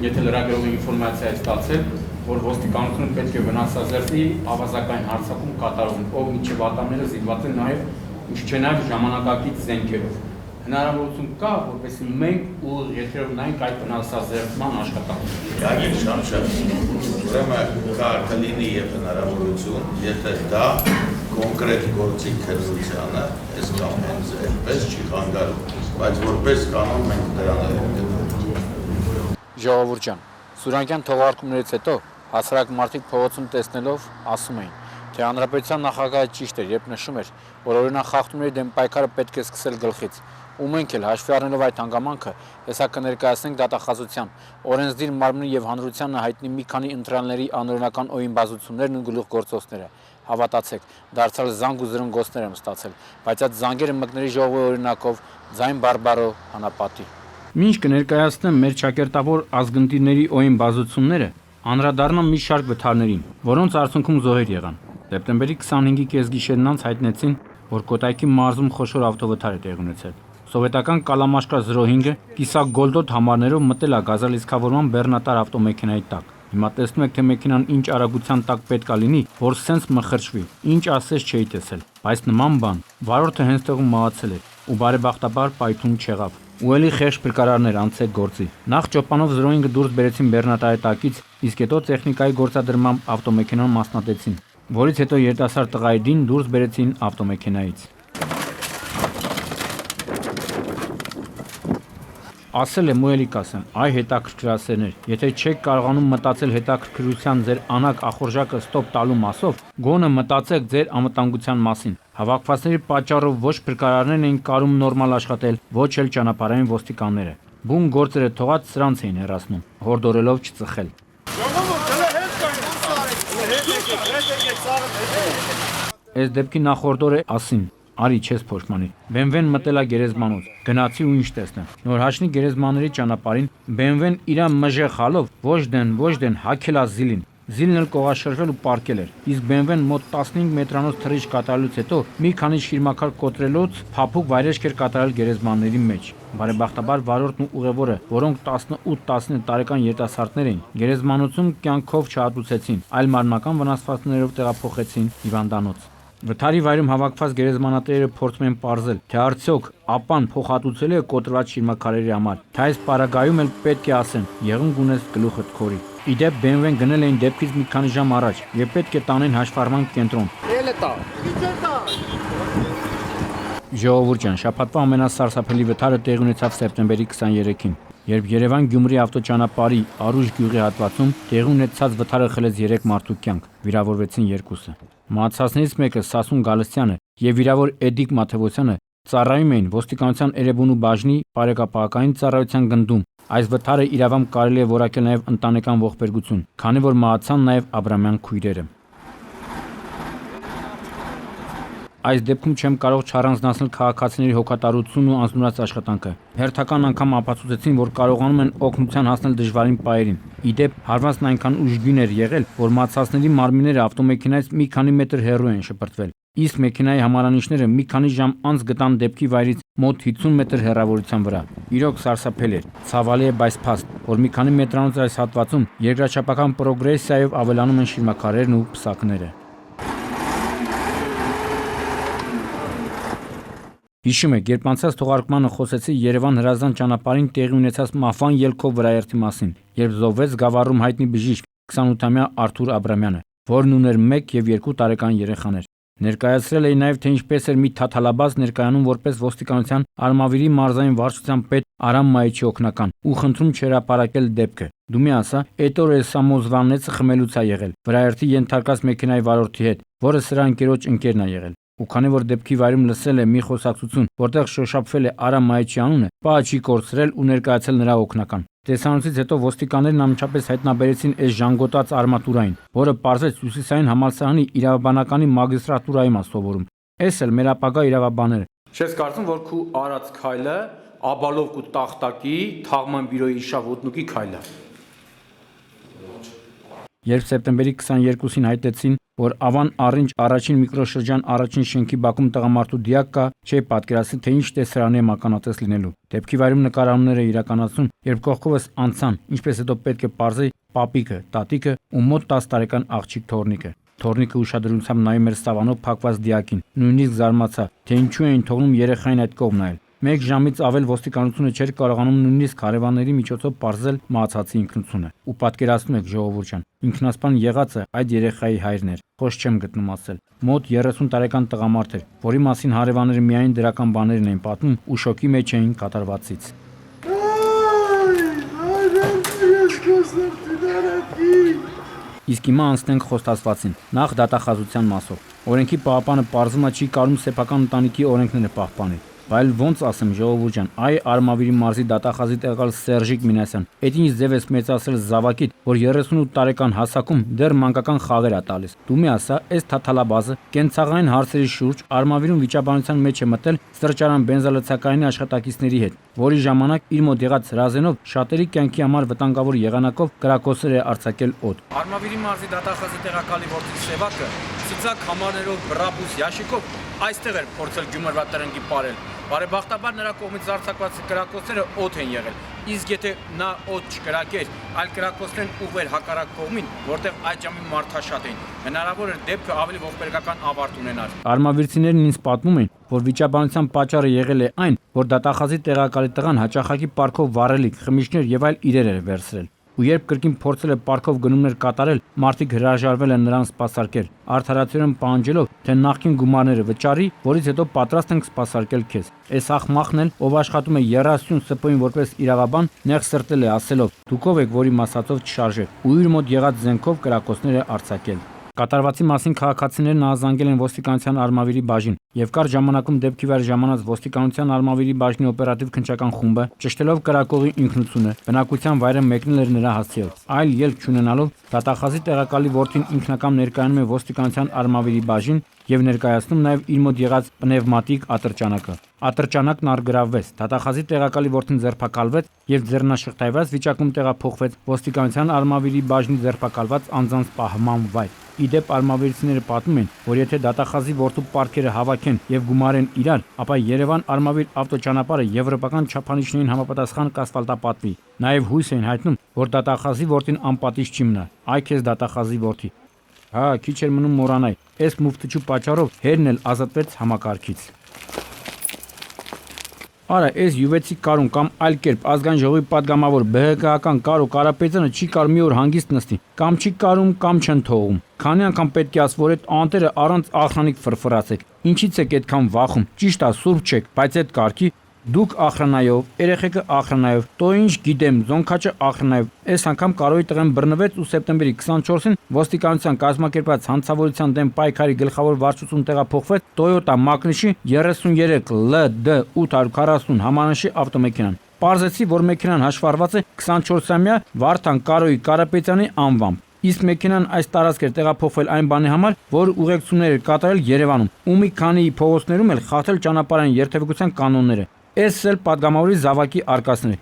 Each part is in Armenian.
եթե լրագրողի ինֆորմացիա է ստացել, որ ոստիկանությունը պետք է վնասազերծի ավազակային հարձակում կատարում, ով մինչև ատամները զինված են նաև ուշչենակ ժամանակակից զենքերով։ Հնարավորություն կա, որպեսզի մենք ուղիղ եթերով նայենք այդ վնասազերծման աշխատանքը։ Գագիկ շատ ուրեմն կա լինի եւ հնարավորություն, եթե դա կոնկրետ գործի քննությանը այս կամ հենց այդպես չի խանգարում, բայց որպես կանոն մենք դրան ենք։ Ժողովուրդ ջան, Սուրյանյան թողարկումներից հետո հասարակ մարդիկ փողոցում տեսնելով ասում էին, թե հանրապետության նախագահը ճիշտ էր, երբ նշում էր, որ օրինակ խախտումների դեմ պայքարը պետք է սկսել գլխից։ Ու մենք էլ հաշվի առնելով այդ հանգամանքը, հեսա կներկայացնենք դատախազության, օրենսդիր մարմնի եւ հանրությանը հայտնի մի քանի ընտրյալների անօրինական օյնբազություններն ու գլուխգործոցները։ Հավատացեք, դարձյալ զանգ ու զրնգոցներ եմ ստացել, բայց այդ զանգերը մկների ժողովի օրինակով ձայն բարբարո հանապատի։ Մինչ կներկայացնեմ մեր ճակերտավոր ազգընտիրների օյնբազությունները, անդրադառնամ մի շարք վթարներին, որոնց արդյունքում զոհեր եղան։ Սեպտեմբերի 25-ի կեսգիշերն անց հայտնեցին, որ Կոտայքի մարզում խոշոր ավտովթար է տեղի ունեցել։ Սովետական Կալամաշկա 05-ը կիսագոլդոտ համարներով մտել է գազալիսկավորման բեռնատար ավտոմեքենայի տակ։ Հիմա տեսնում եք, թե մեքենան ինչ արագության տակ պետք է լինի, որ սենց մխրճվի։ Ինչ ասես չէի տեսել, բայց նման բան վարորդը հենց տեղում մահացել էր ու բարեբախտաբար պայթուն չեղավ։ Ու էլի խեղճ փրկարարներ անցեք գործի։ Նախ ճոպանով 05-ը դուրս բերեցին բեռնատարի տակից, իսկ հետո տեխնիկայի գործադրմամբ ավտոմեքենան մասնատեցին, որից հետո երիտասարդ տղայի դին դուրս բերեցին ավտոմեքենայից։ Ասել եմ ու էլի կասեմ, այ հետաքրքրասերներ, եթե չեք կարողանում մտածել հետաքրքրության ձեր անակ ախորժակը ստոպ տալու մասով, գոնե մտածեք ձեր անվտանգության մասին։ Հավաքվածների պատճառով ոչ փրկարարներն էին կարում նորմալ աշխատել, ոչ էլ ճանապարհային ոստիկանները։ Բուն գործերը թողած սրանց էին հեռացնում, հորդորելով չծխել։ Այս դեպքի նախորդորը ասին, արի չես փոշմանի, BMW-ն մտել է գերեզմանոց, գնացի ու ինչ տեսնեմ, նոր հաշնի գերեզմանների ճանապարհին BMW-ն իրա մժե խալով ոչ դեն հակել է զիլին, զիլն էլ կողաշրջվել ու պարկել էր, իսկ BMW-ն մոտ 15 մետրանոց թռիչք կատարելուց հետո մի քանի շիրմաքար կոտրելուց փափուկ վայրեջք էր կատարել գերեզմանների մեջ։ Բարեբախտաբար վարորդն ու ուղևորը, որոնք 18-19 տարեկան երիտասարդներ էին, գերեզմանոցում կյանքով չհատուցեցին, այլ մարմնական վնասվածքներով տեղափոխեցին հիվանդանոց։ Վթարի վայրում հավաքված գերեզմանատերերը փորձում են պարզել, թե արդյոք ապան փոխհատուցել է կոտրված շիրմաքարերի համար, թե այս պարագայում էլ պետք է ասեն, եղունգ ունես գլուխդ քորի։ Իդեպ BMW-ն գնել էին դեպքից մի քանի ժամ առաջ եւ պետք է տանեն հաշվառման կենտրոն։ Ժողովուրդ ջան, շաբաթվա ամենասարսափելի վթարը տեղի ունեցավ սեպտեմբերի 23-ին, երբ Երևան-Գյումրի ավտոճանապարհի Արուժ գյուղի հատվածում տեղի ունեցած վթարը խլեց 3 մարդու կյանք, վիրավորվեցին 2-ը։ Մահացածներից մեկը Սասուն Գալստյանը եւ վիրավոր Էդիկ Մաթեոսյանը ծառայում էին ոստիկանության Էրեբունու բաժնի բարեկապահական ծառայության գնդում։ Այս վթարը իրավամբ կարելի է որակել նաեւ ընտանեկան ողբերգություն, քանի որ մահացան նաեւ Աբրամյան քույրերը։ Այս դեպքում չեմ կարող չառանձնացնել քաղաքացիների հոգատարությունն ու անձնուրաց աշխատանքը։ Հերթական անգամ ապացուցեցին, որ կարողանում են օգնության հասնել դժվարին պահերին։ Իդեպ հարվածն այնքան ուժգին էր եղել, որ մահացածների մարմինները ավտոմեքենայից մի քանի մետր հեռու են շպրտվել։ Իսկ մեքենայի համարանիշները մի քանի ժամ անց գտան դեպքի վայրից մոտ 50 մետր հեռավորության վրա։ Իրոք սարսափել էր։ Ցավալի է, բայց փաստ, որ մի քանի մետրանոց այս հատվածում երկրաչափական պրոգրեսիայով ավելանում են շիրմաքարերն ու պսակները։ Հիշում եք, երբ անցած թողարկմանը խոսեցի Երևան-Հրազդան ճանապարհին տեղի ունեցած մահվան ելքով վրաերթի մասին, երբ զոհվեց Գավառում հայտնի բժիշկ 28-ամյա Արթուր Աբրամյանը, որն ուներ 1 եւ 2 տարեկան երեխաներ։ Ներկայացրել էի նաև, թե ինչպես էր մի թաթալաբաց ներկայանում որպես ոստիկանության Արմավիրի մարզային վարչության պետ Արամ Մայիչի օգնական ու խնդրում չհրապարակել դեպքը։ Դու մի ասա, այդ օր էլ սամոզվաննեցը խմելուց է եղել վրաերթի ենթարկած մեքենայի վարորդի հետ, որը սրա ընկերոջ ընկերն է եղել։ Ու քանի որ դեպքի վայրում լսել է մի խոսակցություն, որտեղ շոշափվել է Արամ Մայիչի անունը, պահ չի կորցրել ու ներկայացել նրա օգնական։ Տեսանոցից հետո ոստիկաններն անմիջապես հայտնաբերեցին այս ժանգոտած արմատուրային, որը պարզեց Հյուսիսային համալսարանի իրավաբանականի մագիստրատուրայում է սովորում։ Էս էլ մեր ապագա իրավաբանները։ Չես կարծում, որ քու արած քայլը աբալովք ու տախտակի թաղման բյուրոյի իշավոտնուկի քայլը։ Երբ սեպտեմբերի 22-ին հայտեցին, որ Ավան առինչ առաջին միկրոշրջան առաջին շենքի բակում տղամարդու դիակ կա, չէի պատկերացրել, թե ինչ տեսարանի եմ ականատես լինելու։ Դեպքի վայրում նկարահանումները իրականացում, երբ կողքովս անցան, ինչպես հետո պետք է պարզեի պապիկը, տատիկը ու մոտ 10 տարեկան աղջիկ Թորնիկը։ Թորնիկը ուշադրությամբ նայում էր սավանով փակված դիակին, նույնիսկ զարմացա, թե ինչու էին թողնում երեխային այդ կողմ նայել։ Մեկ ժամից ավել ոստիկանությունը չէր կարողանում նույնիսկ հարևանների միջոցով պարզել մահացածի ինքնությունը։ Ու պատկերացնում եք, ժողովուրդ ջան, ինքնասպան եղածը այդ երեխայի հայրն էր։ Խոսք չեմ գտնում ասել։ Մոտ 30 տարեկան տղամարդ էր, որի մասին հարևանները միայն դրական բաներն էին պատմում ու շոկի մեջ էին կատարվածից։ Իսկ հիմա անցնենք խոստացվածին։ Նախ դատախազության մասով։ Օրենքի պահապանը պարզում է չի կարում սեփական ընտանիքի օրենքները պահպանել։ Բայց ոնց ասեմ, ժողովուրդ ջան, այ Արմավիրի մարզի դատախազի տեղակալ Սերժիկ Մինասյան, այդ ինչ ձև ես մեծացրել զավակիդ, որ 38 տարեկան հասակում դեռ մանկական խաղեր է տալիս։ Դու մի ասա, այս թաթալաբազը կենցաղային հարցերի շուրջ Արմավիրում վիճաբանության մեջ է մտել սրճարան բենզալցակայանի աշխատակիցների հետ, որի ժամանակ իր մոտ եղած հրազենով շատերի կյանքի համար վտանգավոր եղանակով կրակոցեր է արձակել օդ։ Արմավիրի մարզի դատախազի տեղակալի որդի Սևակը ցիծակ համարներով բրաբուս յաշիկով այստեղ էր փորձել Գյումրվա տրնգի ապարել։ Բարեբախտաբար նրա կողմից արձակված կրակոցները օդ են եղել։ Իսկ եթե նա օդ չկրակեր, այլ կրակոցներն ուղղեր հակառակ կողմին, որտեղ այդ ժամին մարդաշատ էին, հնարավոր էր դեպքը ավելի ողբերգական ավարտ ունենար։ Արմավիրցիներն ինձ պատմում են, որ վիճաբանության պատճառը եղել է այն, որ դատախազի տեղակալի տղան հաճախակի պարկով վառելիք, խմիչքներ եւ այլ իրեր էր վերցրել։ Ու երբ կրկին փորձել է պարկով գնումներ կատարել, մարդիկ հրաժարվել են նրան սպասարկել, արդարացիորեն պահանջելով, թե նախկին գումարները վճարի, որից հետո պատրաստ ենք սպասարկել քեզ։ Այս աղմախն էլ, ով աշխատում է 30 ՍՊ-ին որպես իրավաբան, նեղ սրտել է ասելով. դուք ով եք, որի մասածով չշարժեք, ու իր մոտ եղած զենքով կրակոցներ է արձակել։ Կատարվածի մասին քաղաքացիներն ահազանգել են ոստիկանության Արմավիրի բաժին եւ կար ժամանակում դեպքի վայր ժամանած ոստիկանության Արմավիրի բաժնի օպերատիվ քննչական խումբը ճշտելով կրակողի ինքնությունը բնակության վայրը մեկնել էր նրա հասցեով այլ ելք չունենալով դատախազի տեղակալի որդին ինքնակամ ներկայանում է ոստիկանության Արմավիրի բաժին եւ ներկայացնում նաեւ իր մոտ եղած պնևմատիկ ատրճանակը։ Ատրճանակն արգրավվեց, դատախազի տեղակալի որդին ձերբակալվեց եւ ձեռնաշղթայված վիճակում տեղափոխվեց ոստիկանության Արմավիրի բաժնի ձերբակալված անձանց պահման վայր։ Իդեպ արմավիրցիները պատմում են, որ եթե դատախազի որդու պարքերը հավաքեն եւ գումարեն իրար, ապա Երևան-Արմավիր ավտոճանապարհը եվրոպական չափանիշներին համապատասխան կասֆալտապատվի։ Նաեւ հույս են հայտնում, որ դատախազի որդին անպատիժ չի մնա։ Այ քեզ դատախազի որդի։ Հա, քիչ էր մնում մոռանալ, այս մուֆտիչու պատճառով հերն էլ ազատվեց համակարգից։ Արա, այս յուվեցի կարուն կամ այլ կերպ ազգային ժողովի падգամավոր ԲՀԿ-ական Կարո Կարապետյանը չի կարող մի օր հանգիստ նստի, կամ չի կարում, կամ չեն թողում։ Քանի անգամ պետք է ասվոր այդ անտերը առանց ախրանիկ ֆրֆրացեք։ Ինչից եք այդքան վախում։ Ճիշտ է, սուրբ չեք, բայց այդ կարգի դուք ախրանայով, երեխեքը ախրանայով, տո ինչ գիտեմ, զոնքաչը ախրանայով։ Այս անգամ Կարոյի տղեն բռնվեց ու սեպտեմբերի 24-ին ոստիկանության կազմակերպած հանցավորության դեմ պայքարի գլխավոր վարչություն տեղափոխվեց Toyota Magnus-ի 33 LD 840 համանշի ավտոմեքենան։ Պարզեցի, որ մեքենան հաշվառված է 24-ամյա Վարդան Կարոյի Կարապետյանի անվամբ։ Իսկ մեքենան այս տարածք էր տեղափոխվել այն բանի համար, որ ուղեկցություններ էր կատարել Երևանում, ու մի քանի փողոցներում էլ խախտել ճանապարհային երթևեկության կանոնները։ Այս էլ падգամավորի զավակի արկածն է։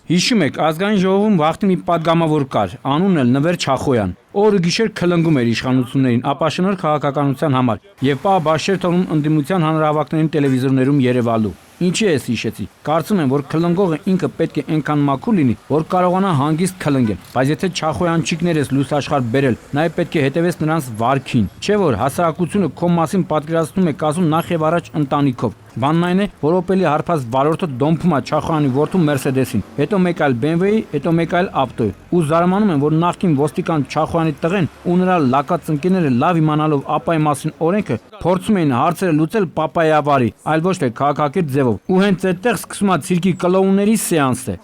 Հիշում եք, ազգային ժողովում վաղտի մի падգամավոր կար, անունն էլ Նվեր Չախոյան։ Օրը գիշեր քլնգում էր իշխանություններին ապաշնոր քաղաքականության համար եւ պահ բաշեր թողնում ընդդիմության հանրահավաքներին տելևիզորներում երևալու։ Ինչի էս հիշեցի։ Կարծում եմ, որ քլնգողը ինքը պետք է այնքան մաքուր լինի, որ կարողանա հանգիստ քլնգել։ Բայց եթե Չախոյանչիկներ ես լույս աշխարհ բերել, նաև պետք է հետևես նրանց վարքին։ Չէ՞ որ հասարակությունը քո մասին պատկերացնում է կազում նախ եւ առաջ ընտանիքով։ Բանն այն է, որ Opel-ի հարբած վարորդը դոմփում է Չախոյանի որդու Mercedes-ին, հետո մեկ այլ BMW-ի, հետո մեկ այլ ավտոյի։ Ու զարմանում են, որ նախկին ոստիկան Չախոյանի տղեն ու նրա լակած ընկերները լավ իմանալով ապայի մասին օրենքը փորձում էին հարցերը լուծել պապայավարի, այլ ոչ թե քաղաքակիրթ ձևով։ Ու հենց այդտեղ սկսում է ցիրկի կլոունների սեանսը։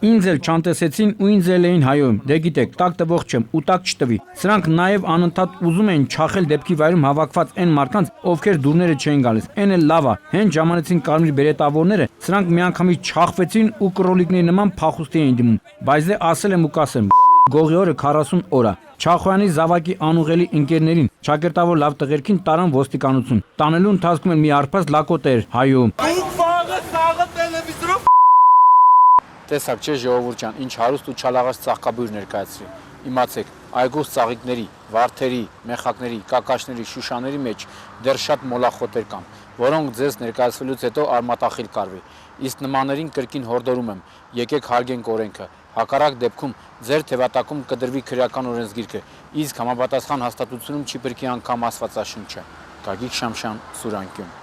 Ինձ էլ չանտեսեցին ու ինձ էլ էին հայոյում, դե գիտեք, տակ տվող չեմ ու տակ չտվի։ Սրանք նաև անընդհատ ուզում էին չախել դեպքի վայրում հավաքված այն մարդկանց, ովքեր դուրները չէին գալիս։ Այն էլ լավ է, հենց ժամանեցին կարմիր բերետավորները, սրանք միանգամից չախվեցին ու կռոլիկների նման փախուստի էին դիմում։ Բայց դե ասել եմ ու կասեմ, գողի օրը 40 օր է։ Չախոյանի զավակի անուղելի ընկերներին շակերտավոր լավ տղերքին տարան ոստիկանություն։ Տանելու ընթացքում մի արփած լակոտ էր հայում։ Տեսակ չէ ժողովուրդ ջան, ինչ հարուստ ու չալաղած ծաղկաբույր ներկայացրի։ Իմացեք, այգուս ծաղիկների, վարդերի, մեխակների, կակաշների, շուշաների մեջ դեռ շատ մոլախոտեր կան, որոնք ձեզ ներկայացվելուց հետո արմատախիլ կարվի։ Իսկ նմաններին կրկին հորդորում եմ, եկեք հարգենք օրենքը։ Հակառակ դեպքում ձեր թևատակում կդրվի քրեական օրենսգիրքը, իսկ համապատասխան հաստատությունում չի բրկի անգամ Աստվածաշունչը։ Գագիկ Շամշյան, Սուրանկյուն։